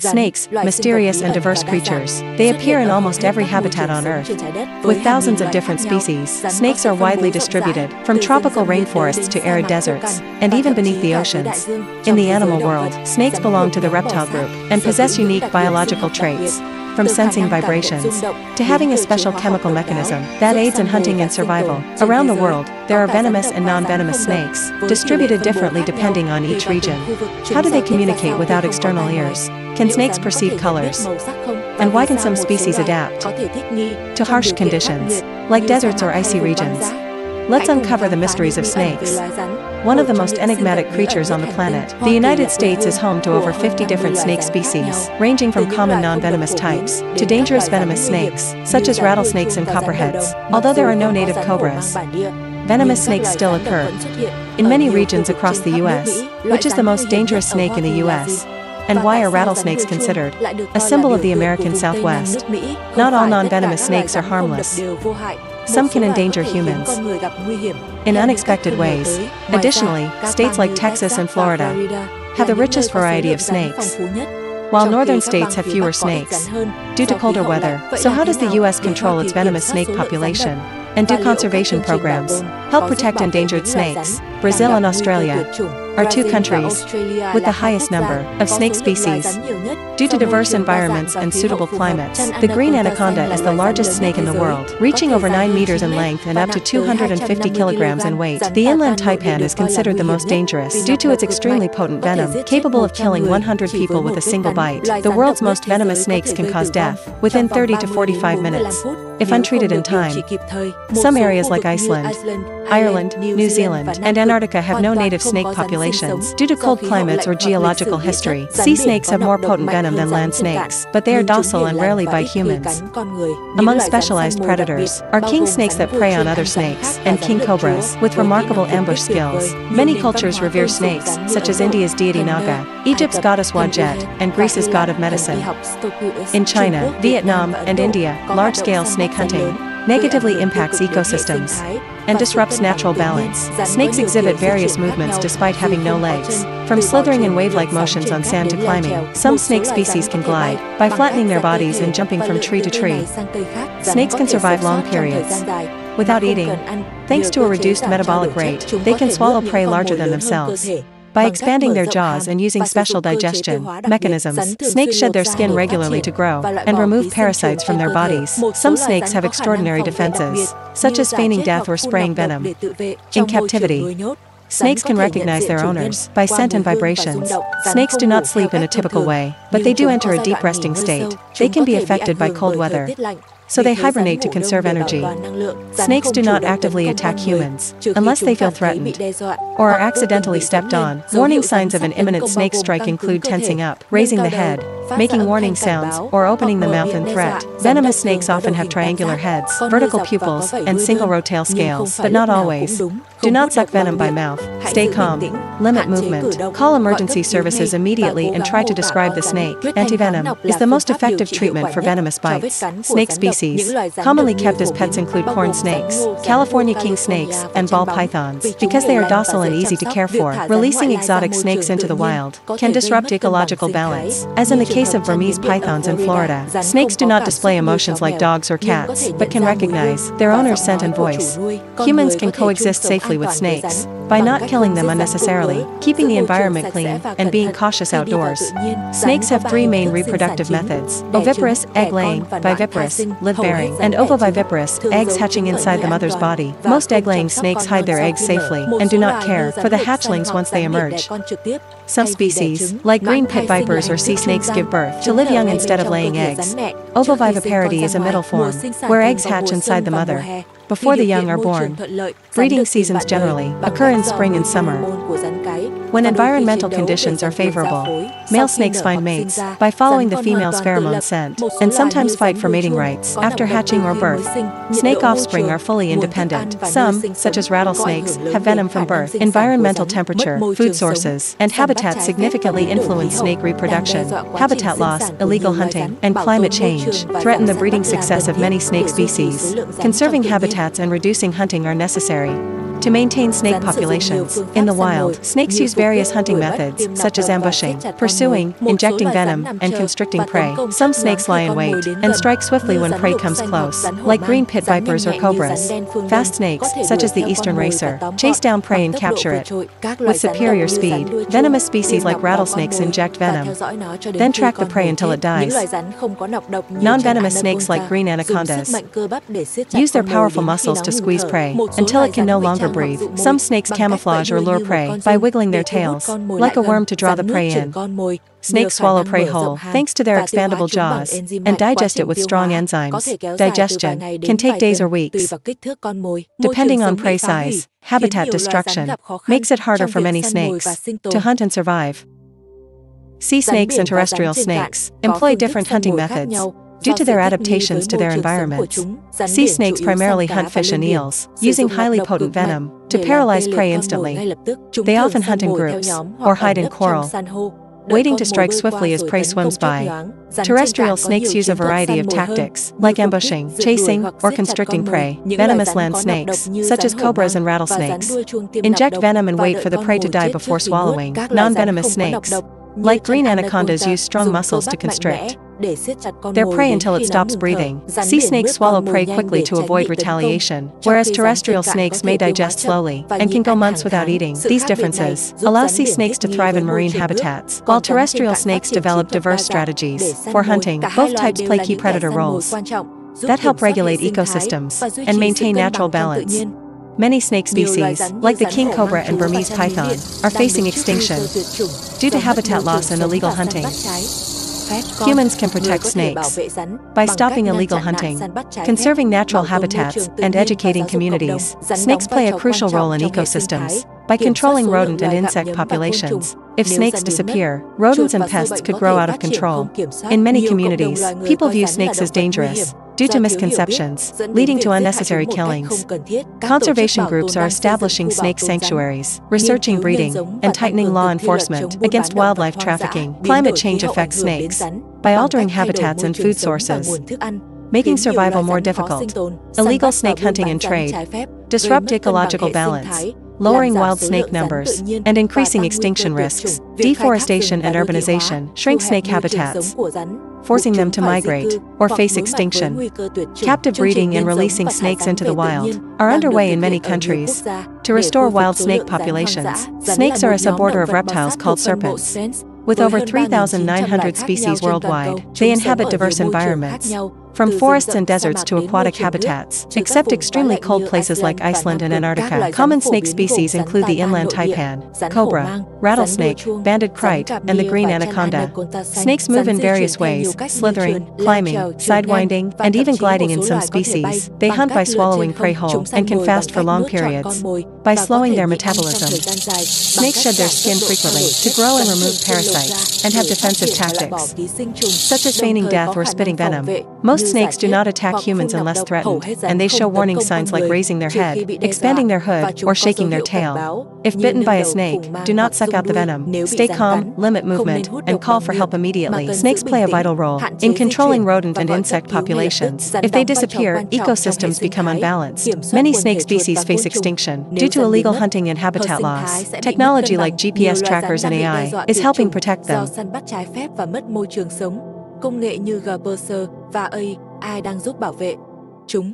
Snakes, mysterious and diverse creatures. They appear in almost every habitat on Earth. With thousands of different species, snakes are widely distributed, from tropical rainforests to arid deserts, and even beneath the oceans. In the animal world, snakes belong to the reptile group, and possess unique biological traits. From sensing vibrations, to having a special chemical mechanism that aids in hunting and survival. Around the world, there are venomous and non-venomous snakes, distributed differently depending on each region. How do they communicate without external ears? Can snakes perceive colors? And why can some species adapt to harsh conditions, like deserts or icy regions? Let's uncover the mysteries of snakes. One of the most enigmatic creatures on the planet, the United States is home to over 50 different snake species, ranging from common non-venomous types to dangerous venomous snakes, such as rattlesnakes and copperheads. Although there are no native cobras, venomous snakes still occur in many regions across the U.S. Which is the most dangerous snake in the U.S.? And why are rattlesnakes considered a symbol of the American Southwest? Not all non-venomous snakes are harmless. Some can endanger humans in unexpected ways. Additionally, states like Texas and Florida have the richest variety of snakes, while northern states have fewer snakes due to colder weather. So how does the U.S. control its venomous snake population? And do conservation programs help protect endangered snakes? Brazil and Australia are two countries with the highest number of snake species. Due to diverse environments and suitable climates, the green anaconda is the largest snake in the world, reaching over 9 meters in length and up to 250 kilograms in weight. The inland taipan is considered the most dangerous due to its extremely potent venom, capable of killing 100 people with a single bite. The world's most venomous snakes can cause death within 30 to 45 minutes if untreated in time. Some areas like Iceland, Ireland, New Zealand, and Antarctica have no native snake populations due to cold climates or geological history. Sea snakes have more potent venom than land snakes, but they are docile and rarely bite humans. Among specialized predators are king snakes that prey on other snakes, and king cobras, with remarkable ambush skills. Many cultures revere snakes, such as India's deity Naga, Egypt's goddess Wadjet, and Greece's god of medicine. In China, Vietnam, and India, large-scale snake hunting negatively impacts ecosystems and disrupts natural balance. Snakes exhibit various movements despite having no legs. From slithering in wave-like motions on sand to climbing, some snake species can glide by flattening their bodies and jumping from tree to tree. Snakes can survive long periods without eating. Thanks to a reduced metabolic rate, they can swallow prey larger than themselves. By expanding their jaws and using special digestion mechanisms, snakes shed their skin regularly to grow and remove parasites from their bodies. Some snakes have extraordinary defenses, such as feigning death or spraying venom. In captivity, snakes can recognize their owners by scent and vibrations. Snakes do not sleep in a typical way, but they do enter a deep resting state. They can be affected by cold weather, so they hibernate to conserve energy. Snakes do not actively attack humans unless they feel threatened or are accidentally stepped on. Warning signs of an imminent snake strike include tensing up, raising the head, making warning sounds, or opening the mouth in threat. Venomous snakes often have triangular heads, vertical pupils, and single-row tail scales, but not always. Do not suck venom by mouth. Stay calm. Limit movement. Call emergency services immediately and try to describe the snake. Antivenom is the most effective treatment for venomous bites. Snake species commonly kept as pets include corn snakes, California king snakes, and ball pythons. Because they are docile and easy to care for, releasing exotic snakes into the wild can disrupt ecological balance. As in the case of Burmese pythons in Florida, snakes do not display emotions like dogs or cats, but can recognize their owner's scent and voice. Humans can coexist safely with snakes by not killing them unnecessarily, keeping the environment clean, and being cautious outdoors. Snakes have 3 main reproductive methods: oviparous, egg-laying; viviparous, live-bearing; and ovoviviparous, eggs hatching inside the mother's body. Most egg-laying snakes hide their eggs safely and do not care for the hatchlings once they emerge. Some species, like green pit vipers or sea snakes, give birth to live young instead of laying eggs. Ovoviviparity is a middle form, where eggs hatch inside the mother before the young are born. Breeding seasons generally occur in spring and summer. When environmental conditions are favorable, male snakes find mates by following the female's pheromone scent, and sometimes fight for mating rights after hatching or birth. Snake offspring are fully independent. Some, such as rattlesnakes, have venom from birth. Environmental temperature, food sources, and habitat significantly influence snake reproduction. Habitat loss, illegal hunting, and climate change threaten the breeding success of many snake species. Conserving habitats and reducing hunting are necessary. To maintain snake populations, in the wild, snakes use various hunting methods, such as ambushing, pursuing, injecting venom, and constricting prey. Some snakes lie in wait and strike swiftly when prey comes close, like green pit vipers or cobras. Fast snakes, such as the eastern racer, chase down prey and capture it. With superior speed, venomous species like rattlesnakes inject venom, then track the prey until it dies. Non-venomous snakes like green anacondas use their powerful muscles to squeeze prey until it can no longer breathe. Some snakes camouflage or lure prey by wiggling their tails, like a worm to draw the prey in. Snakes swallow prey whole, thanks to their expandable jaws, and digest it with strong enzymes. Digestion can take days or weeks. Depending on prey size, habitat destruction makes it harder for many snakes to hunt and survive. Sea snakes and terrestrial snakes employ different hunting methods due to their adaptations to their environments. Sea snakes primarily hunt fish and eels, using highly potent venom to paralyze prey instantly. They often hunt in groups or hide in coral, waiting to strike swiftly as prey swims by. Terrestrial snakes use a variety of tactics, like ambushing, chasing, or constricting prey. Venomous land snakes, such as cobras and rattlesnakes, inject venom and wait for the prey to die before swallowing. Non-venomous snakes, like green anacondas, use strong muscles to constrict their prey until it stops breathing. Sea snakes swallow prey quickly to avoid retaliation, whereas terrestrial snakes may digest slowly and can go months without eating. These differences allow sea snakes to thrive in marine habitats, while terrestrial snakes develop diverse strategies for hunting. Both types play key predator roles that help regulate ecosystems and maintain natural balance. Many snake species, like the king cobra and Burmese python, are facing extinction due to habitat loss and illegal hunting. Humans can protect snakes by stopping illegal hunting, conserving natural habitats, and educating communities. Snakes play a crucial role in ecosystems by controlling rodent and insect populations. If snakes disappear, rodents and pests could grow out of control. In many communities, people view snakes as dangerous due to misconceptions, leading to unnecessary killings. Conservation groups are establishing snake sanctuaries, researching breeding, and tightening law enforcement against wildlife trafficking. Climate change affects snakes by altering habitats and food sources, making survival more difficult. Illegal snake hunting and trade disrupt ecological balance, lowering wild snake numbers, and increasing extinction risks. Deforestation and urbanization shrink snake habitats, forcing them to migrate or face extinction. Captive breeding and releasing snakes into the wild are underway in many countries to restore wild snake populations. Snakes are a suborder of reptiles called serpents. With over 3,900 species worldwide, they inhabit diverse environments, from forests and deserts to aquatic habitats, except extremely cold places like Iceland and Antarctica. Common snake species include the inland taipan, cobra, rattlesnake, banded kite, and the green anaconda. Snakes move in various ways, slithering, climbing, sidewinding, and even gliding in some species. They hunt by swallowing prey whole and can fast for long periods by slowing their metabolism. Snakes shed their skin frequently to grow and remove parasites and have defensive tactics, such as feigning death or spitting venom. Most snakes do not attack humans unless threatened, and they show warning signs like raising their head, expanding their hood, or shaking their tail. If bitten by a snake, do not suck out the venom. Stay calm, limit movement, and call for help immediately. Snakes play a vital role in controlling rodent and insect populations. If they disappear, ecosystems become unbalanced. Many snake species face extinction due to illegal hunting and habitat loss. Technology like GPS trackers and AI is helping protect them. Công nghệ như GPS và AI đang giúp bảo vệ chúng.